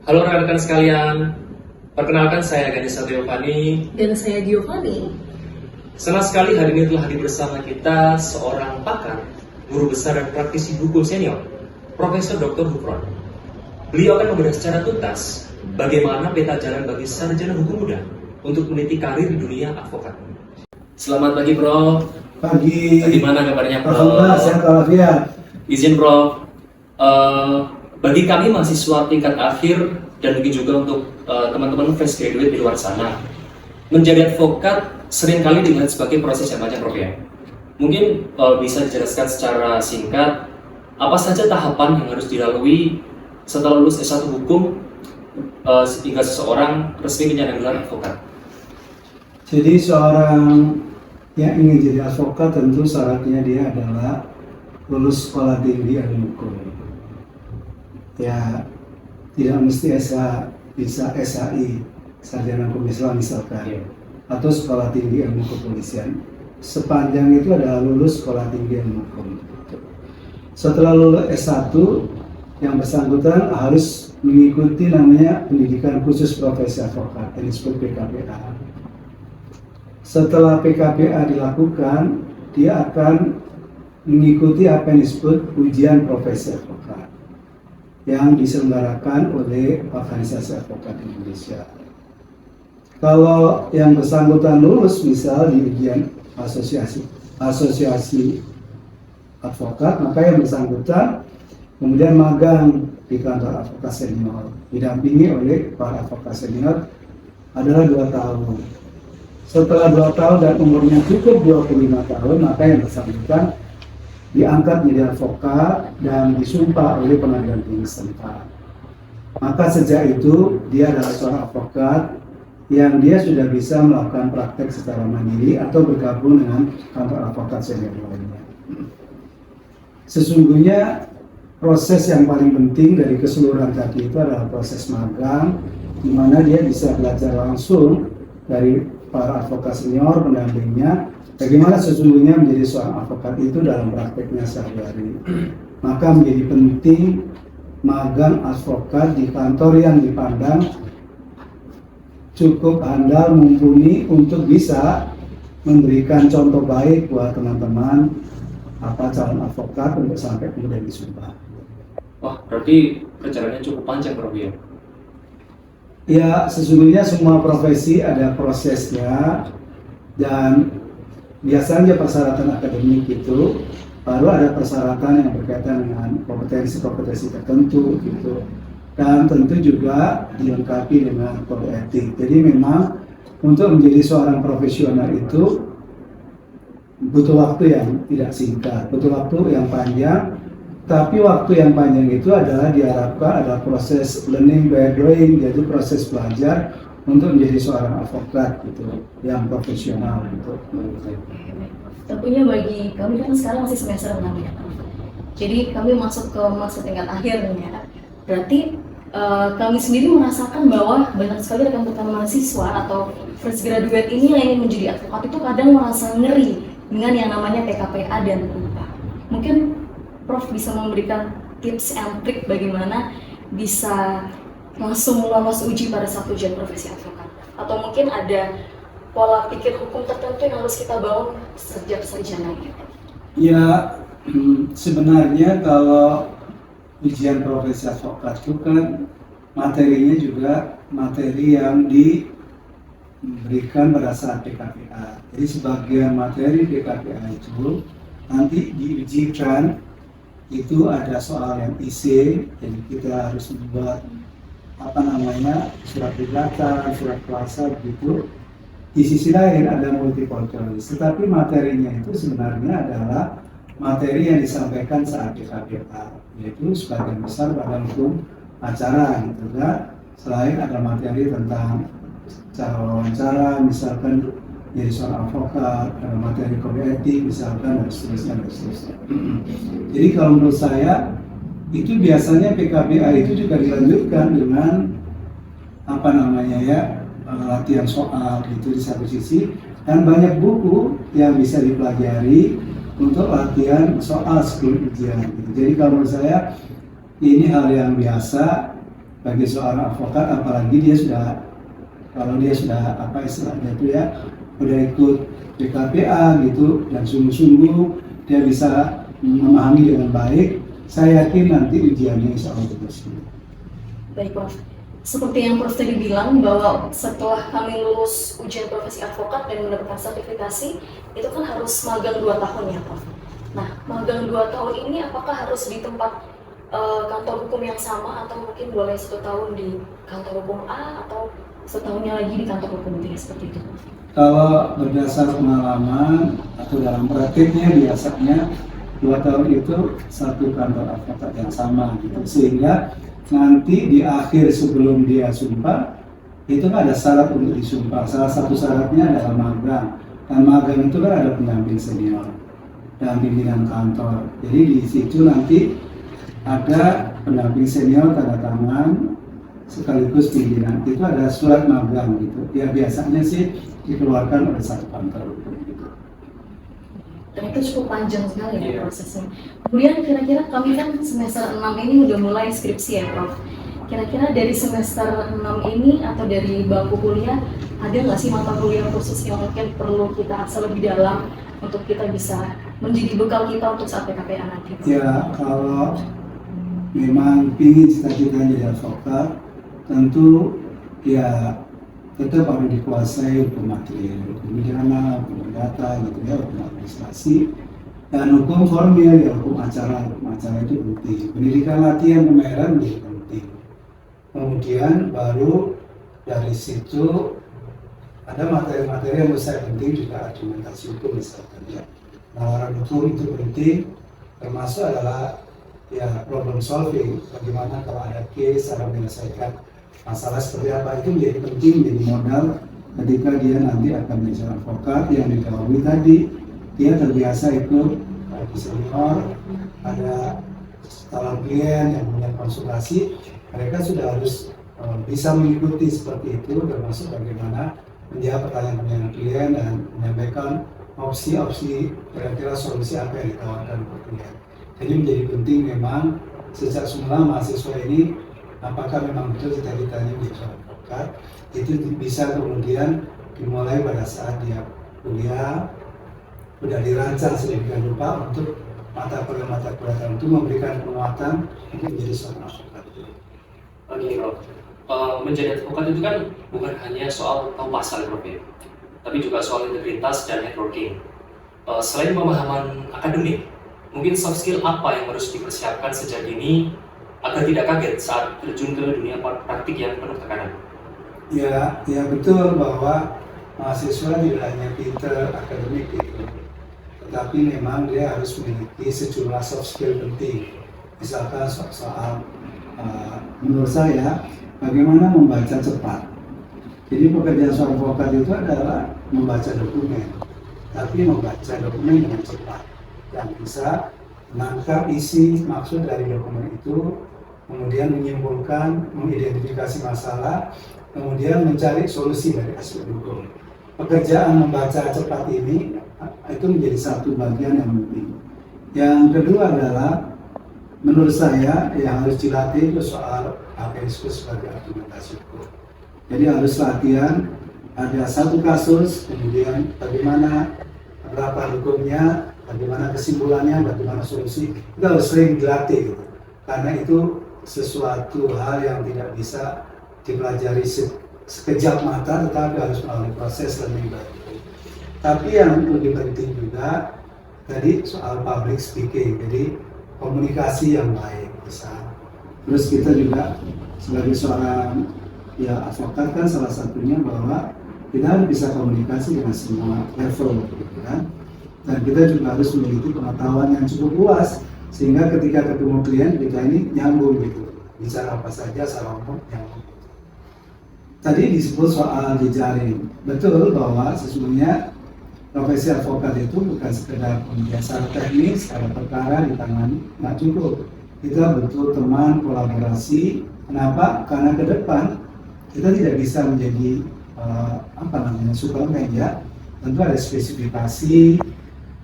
Halo rekan-rekan sekalian, perkenalkan saya Ganesha Teofani. Dan saya Giovanni. Senang sekali hari ini telah hadir bersama kita seorang pakar, guru besar dan praktisi hukum senior, Profesor Dr. Gufron. Beliau akan membedah secara tuntas bagaimana peta jalan bagi sarjana hukum muda untuk meniti karir di dunia advokat. Selamat pagi, Bro. Pagi. Gimana kabarnya, Bro? Alhamdulillah, sehat walafiat. Izin, Bro. Bagi kami mahasiswa tingkat akhir dan mungkin juga untuk teman-teman fresh graduate di luar sana, menjadi advokat seringkali dilihat sebagai proses yang panjang, Prof ya. Mungkin bisa dijelaskan secara singkat apa saja tahapan yang harus dilalui setelah lulus S1 hukum hingga seseorang resmi menyandang gelar advokat. Jadi seorang yang ingin jadi advokat tentu syaratnya dia adalah lulus sekolah tinggi ilmu hukum. Ya, tidak mesti bisa SHI, sarjana hukum Islam misalkan, atau sekolah tinggi ilmu kepolisian. Sepanjang itu adalah lulus sekolah tinggi ilmu hukum. Setelah lulus S1, yang bersangkutan harus mengikuti namanya pendidikan khusus profesi advokat, yang disebut PKPA. Setelah PKPA dilakukan, dia akan mengikuti apa yang disebut ujian profesi advokat yang diselenggarakan oleh Organisasi Advokat Indonesia. Kalau yang bersangkutan lulus misal di ujian asosiasi advokat, maka yang bersangkutan kemudian magang di kantor advokat senior, didampingi oleh para advokat senior adalah 2 tahun. Setelah 2 tahun dan umurnya cukup 25 tahun, maka yang bersangkutan diangkat menjadi advokat dan disumpah oleh pengadilan tinggi setempat. Maka sejak itu dia adalah seorang advokat yang dia sudah bisa melakukan praktek secara mandiri atau bergabung dengan kantor advokat senior lainnya. Sesungguhnya proses yang paling penting dari keseluruhan tadi itu adalah proses magang, di mana dia bisa belajar langsung dari para advokat senior pendampingnya bagaimana sesungguhnya menjadi seorang advokat itu dalam prakteknya sehari-hari. Maka menjadi penting magang advokat di kantor yang dipandang cukup handal, mumpuni untuk bisa memberikan contoh baik buat teman-teman calon advokat untuk sampai kemudian disumpah. Wah, berarti perjalanannya cukup panjang, Prof ya? Ya, sesungguhnya semua profesi ada prosesnya, dan biasanya persyaratan akademik itu baru ada persyaratan yang berkaitan dengan kompetensi-kompetensi tertentu gitu, dan tentu juga dilengkapi dengan kode etik. Jadi memang untuk menjadi seorang profesional itu butuh waktu yang tidak singkat, butuh waktu yang panjang. Tapi waktu yang panjang itu adalah diharapkan ada proses learning by doing, yaitu proses belajar untuk menjadi seorang advokat gitu, yang profesional gitu. Tentunya bagi kami kan sekarang masih semester 6 ya. Jadi kami masuk ke masa tingkat akhir ya. Berarti kami sendiri merasakan bahwa banyak sekali rekan-rekan mahasiswa atau fresh graduate ini yang ingin menjadi advokat itu kadang merasa ngeri dengan yang namanya PKPA dan UPA. Mungkin Prof bisa memberikan tips and trik bagaimana bisa langsung lolos uji pada saat ujian profesi advokat, atau mungkin ada pola pikir hukum tertentu yang harus kita bangun sejak sarjana ini? Ya, sebenarnya kalau ujian profesi advokat itu kan materinya juga materi yang diberikan pada saat PKPA. Jadi sebagian materi PKPA itu nanti diujikan, itu ada soal yang isi, jadi kita harus membuat surat gugatan, surat kuasa begitu. Di sisi lain ada multiple choice, tetapi materinya itu sebenarnya adalah materi yang disampaikan saat PKPA, yaitu sebagian besar pada hukum acara gitu kan. Selain ada materi tentang cara wawancara, misalkan jadi seorang advokat, ada materi kode etik misalkan, dan seterusnya. Jadi kalau menurut saya itu biasanya PKPA itu juga dilanjutkan dengan latihan soal gitu di satu sisi, dan banyak buku yang bisa dipelajari untuk latihan soal sebelum ujian gitu. Jadi kalau menurut saya ini hal yang biasa bagi seorang advokat, apalagi dia sudah, kalau dia sudah apa istilahnya itu ya, udah ikut BKPA gitu dan sungguh-sungguh dia bisa memahami dengan baik, saya yakin nanti ujiannya insya Allah bersih. Baik Prof. Seperti yang Prof tadi bilang bahwa setelah kami lulus ujian profesi advokat dan mendapatkan sertifikasi, itu kan harus magang 2 tahun ya Prof. Nah, magang 2 tahun ini apakah harus di tempat kantor hukum yang sama atau mungkin boleh 1 tahun di kantor hukum A atau setahunnya lagi di kantor hukum B seperti itu? Kalau berdasar pengalaman atau dalam praktiknya biasanya 2 tahun itu satu kantor advokat yang sama gitu, sehingga nanti di akhir sebelum dia sumpah itu kan ada syarat untuk disumpah. Salah satu syaratnya adalah magang, dan magang itu kan ada pendamping senior dan pimpinan kantor. Jadi di situ nanti ada pendamping senior tanda tangan sekaligus pimpinan, itu ada surat magang gitu. Ya biasanya sih dikeluarkan oleh satu kantor gitu. Dan itu cukup panjang sekali ya prosesnya. Kemudian kira-kira kami kan semester 6 ini udah mulai skripsi ya Prof. Kira-kira dari semester 6 ini atau dari bangku kuliah ada nggak sih mata kuliah khusus yang mungkin perlu kita akses lebih dalam untuk kita bisa menjadi bekal kita untuk saat PKPA nanti? Ya kalau memang ingin cita-cita jadi advokat, tentu ya tetap harus dikuasai hukum material, hukum pidana, hukum perdata, gitu ya, hukum administrasi, dan hukum formil ya, hukum acara itu penting. Pendidikan latihan pembayaran menjadi penting. Kemudian baru dari situ ada materi-materi yang menurut saya penting juga, argumentasi hukum misalkan ya. Nawaran hukum itu penting, termasuk adalah ya problem solving, bagaimana kalau ada case cara menyelesaikan masalah seperti apa, itu menjadi penting, menjadi modal ketika dia nanti akan menjadi advokat yang diketahui tadi dia terbiasa ikut di senior, ada calon klien yang punya konsultasi, mereka sudah harus bisa mengikuti seperti itu, termasuk bagaimana menjawab pertanyaan klien dan menyampaikan opsi-opsi kira-kira solusi apa yang ditawarkan ke klien. Jadi menjadi penting memang sejak semula mahasiswa ini apakah memang betul cita-citanya menjadi seorang advokat, itu bisa kemudian dimulai pada saat dia kuliah, sudah dirancang sedemikian rupa untuk mata kuliah tertentu memberikan penguatan untuk menjadi seorang advokat. Oke Prof, menjadi advokat itu kan bukan hanya soal tahu pasal Prof ya, tapi juga soal integritas dan networking. Selain pemahaman akademik, mungkin soft skill apa yang harus dipersiapkan sejak dini agar tidak kaget saat terjun ke dunia praktik yang penuh tekanan? Ya betul bahwa mahasiswa tidak hanya pinter akademik gitu, tetapi memang dia harus memiliki sejumlah soft skill penting. Misalkan soal menurut saya bagaimana membaca cepat. Jadi pekerjaan seorang advokat itu adalah membaca dokumen, tapi membaca dokumen dengan cepat dan bisa menangkap isi maksud dari dokumen itu, kemudian menyimpulkan, mengidentifikasi masalah, kemudian mencari solusi dari aspek hukum. Pekerjaan membaca cepat ini itu menjadi satu bagian yang penting. Yang kedua adalah menurut saya yang harus dilatih itu soal apa yang disebut sebagai argumentasi hukum. Jadi harus latihan, ada satu kasus, kemudian bagaimana penerapan hukumnya, bagaimana kesimpulannya, bagaimana solusi, itu harus sering dilatih gitu. Karena itu sesuatu hal yang tidak bisa dipelajari sekejap mata, tetapi harus melalui proses lebih baik. Tapi yang lebih penting juga tadi soal public speaking, jadi komunikasi yang baik bisa. Terus kita juga sebagai seorang advokat kan salah satunya bahwa kita harus bisa komunikasi dengan semua level, gitu kan. Dan kita juga harus memiliki pengetahuan yang cukup luas sehingga ketika ketemu klien kita ini nyambung gitu, bicara apa saja secara umum nyambung. Tadi disebut soal jejaring, betul bahwa sesungguhnya profesi advokat itu bukan sekedar secara teknis, ada perkara ditangani, nggak cukup. Kita butuh teman, kolaborasi. Kenapa? Karena ke depan kita tidak bisa menjadi Superman ya. Tentu ada spesifikasi,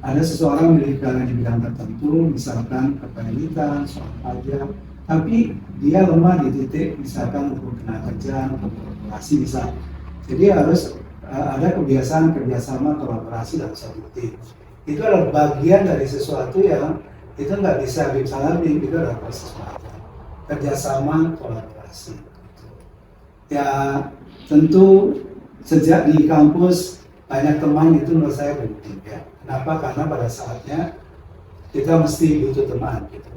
ada seseorang memiliki keahlian di bidang tertentu, misalkan kepemilikan, soal pajak, tapi dia lemah di titik misalkan hukum tenaga kerja, hukum korporasi bisa. Jadi harus ada kebiasaan kerjasama kolaborasi dalam satu tim. Itu adalah bagian dari sesuatu yang itu nggak bisa bim-salam-bim, itu adalah proses belajar. Kerjasama kolaborasi. Ya tentu sejak di kampus banyak teman itu menurut saya penting ya. Kenapa? Karena pada saatnya kita mesti butuh teman gitu.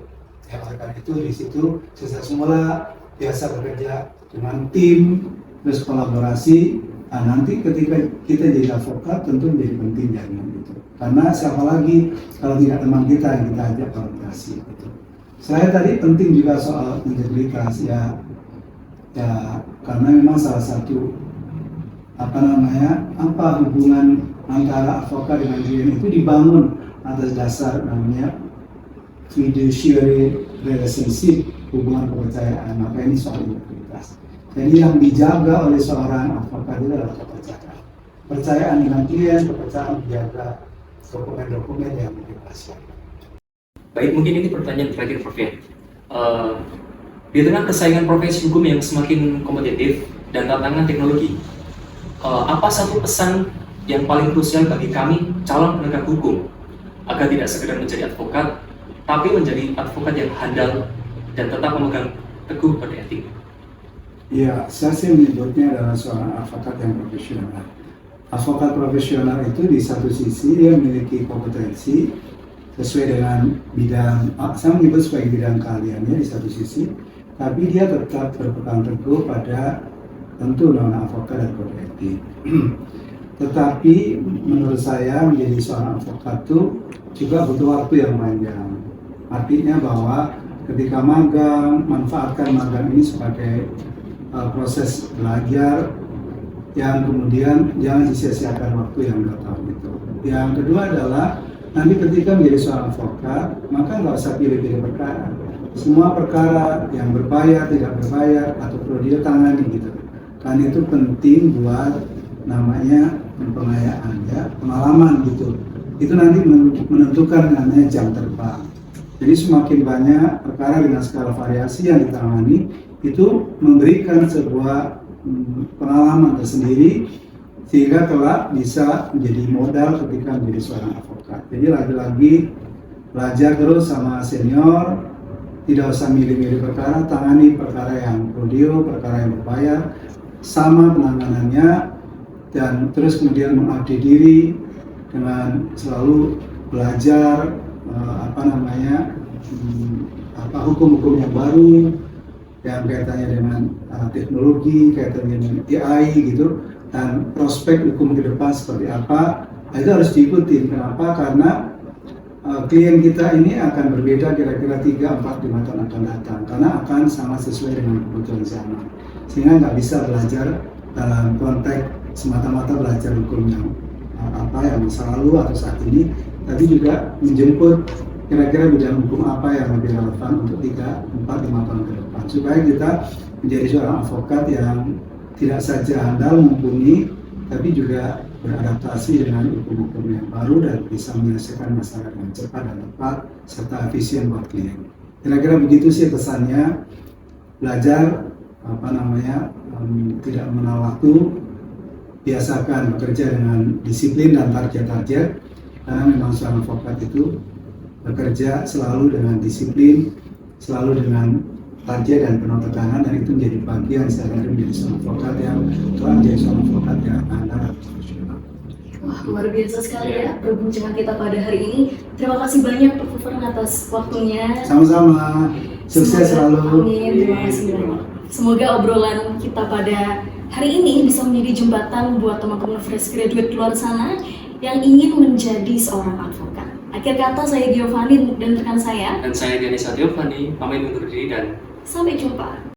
Ya oleh karena itu di situ sejak semula biasa bekerja dengan tim, terus kolaborasi. Nah, nanti ketika kita jadi advokat tentu menjadi penting jaringan itu. Karena siapa lagi kalau tidak teman kita yang kita ajak kolaborasi gitu. Saya tadi penting juga soal integritas ya karena memang salah satu apa hubungan antara advokat dengan klien itu dibangun atas dasar namanya fiduciary relationship, hubungan kepercayaan. Maka ini soal integritas. Jadi yang dijaga oleh seorang advokat itu adalah kepercayaan. Kepercayaan dengan klien, kepercayaan menjaga dokumen-dokumen yang dibahas. Baik, mungkin ini pertanyaan terakhir Prof. Di tengah persaingan profesi hukum yang semakin kompetitif dan tantangan teknologi, apa satu pesan yang paling krusial bagi kami calon penegak hukum agar tidak sekedar menjadi advokat, tapi menjadi advokat yang handal dan tetap memegang teguh pada etik? Ya, saya sih menyebutnya adalah seorang advokat yang profesional. Advokat profesional itu di satu sisi dia memiliki kompetensi sesuai dengan bidang, saya menyebut sebagai bidang keahliannya di satu sisi, tapi dia tetap berpegang teguh pada tentu undang-undang advokat dan kode etik. Tetapi menurut saya menjadi seorang advokat itu juga butuh waktu yang panjang. Artinya bahwa ketika magang, manfaatkan magang ini sebagai proses belajar yang kemudian jangan disia-siakan waktu yang 2 tahun itu. Yang kedua adalah nanti ketika menjadi seorang advokat, maka nggak usah pilih-pilih perkara. Semua perkara yang berbayar, tidak berbayar, atau perlu dia tangani gitu. Karena itu penting buat namanya pengayaan ya, pengalaman gitu. Itu nanti menentukan namanya jam terbang. Jadi semakin banyak perkara dengan skala variasi yang ditangani, itu memberikan sebuah pengalaman tersendiri sehingga kelak bisa menjadi modal ketika menjadi seorang advokat. Jadi lagi-lagi belajar terus sama senior, tidak usah milih-milih perkara, tangani perkara yang audio, perkara yang berbayar, sama penanganannya, dan terus kemudian mengupdate diri dengan selalu belajar hukum-hukum yang baru yang kaitannya dengan teknologi, kaitannya dengan AI gitu, dan prospek hukum ke depan seperti apa, itu harus diikuti. Kenapa? Karena klien kita ini akan berbeda kira-kira 3, 4, 5 tahun akan datang, karena akan sangat sesuai dengan kebutuhan zaman. Sehingga nggak bisa belajar dalam konteks semata-mata belajar hukum yang yang masa lalu atau saat ini, tapi juga menjemput kira-kira bidang hukum apa yang lebih relevan untuk 3, 4, 5 tahun ke depan, supaya kita menjadi seorang advokat yang tidak saja handal mumpuni, tapi juga beradaptasi dengan hukum-hukum yang baru dan bisa menyelesaikan masalah dengan cepat dan tepat serta efisien buat klien. Kira-kira begitu sih pesannya. Belajar tidak mengenal waktu, biasakan bekerja dengan disiplin dan target-target, karena memang seorang advokat itu bekerja selalu dengan disiplin, selalu dengan target dan penuh tekanan, dan itu menjadi bagian sehari-hari menjadi seorang advokat yang menjadi seorang advokat yang handal dan profesional. Wah, luar biasa sekali ya perbincangan kita pada hari ini. Terima kasih banyak Pak Fufern atas waktunya. Sama-sama, sukses selalu. Amin, terima kasih banyak. Semoga obrolan kita pada hari ini bisa menjadi jembatan buat teman-teman fresh graduate di luar sana yang ingin menjadi seorang advokat. Akhir kata, saya Giovanni dan rekan saya. Dan saya Dianisa Giovanni, pamit undur diri dan Sampai jumpa.